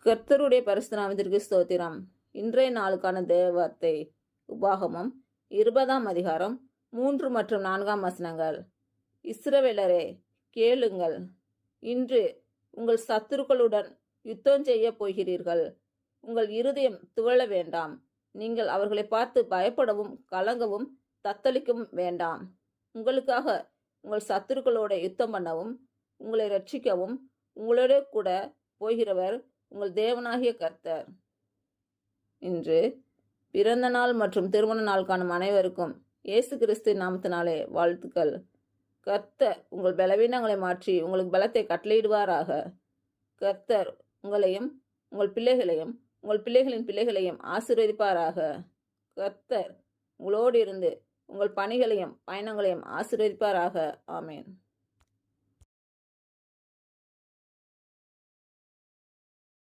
கர்த்தருடைய பரிசுத்த நாமத்திற்கு ஸ்தோத்திரம். இன்றைய நாளுக்கான தேவ வார்த்தை உபாகமம் 20ஆம் அதிகாரம் 3 மற்றும் 4ஆம் வசனங்கள். இஸ்ரவேலரே, கேளுங்கள். இன்று உங்கள் சத்துருக்களுடன் யுத்தம் செய்ய போகிறீர்கள். உங்கள் இருதயம் துவள வேண்டாம். நீங்கள் அவர்களை பார்த்து பயப்படவும் கலங்கவும் தத்தளிக்கவும் வேண்டாம். உங்களுக்காக உங்கள் சத்துருக்களோட யுத்தம் பண்ணவும் உங்களை ரட்சிக்கவும் உங்களோட கூட போகிறவர் உங்கள் தேவனாகிய கர்த்தர். இன்று பிறந்த நாள் மற்றும் திருமண நாள் காணும் அனைவருக்கும் இயேசு கிறிஸ்து நாமத்தினாலே வாழ்த்துக்கள். கர்த்தர் உங்கள் பலவீனங்களை மாற்றி உங்களுக்கு பலத்தை கட்டளையிடுவாராக. கர்த்தர் உங்களையும் உங்கள் பிள்ளைகளையும் உங்கள் பிள்ளைகளின் பிள்ளைகளையும் ஆசீர்வதிப்பாராக. கர்த்தர் உங்களோடு இருந்து உங்கள் பணிகளையும் பயணங்களையும் ஆசீர்வதிப்பாராக. ஆமேன்.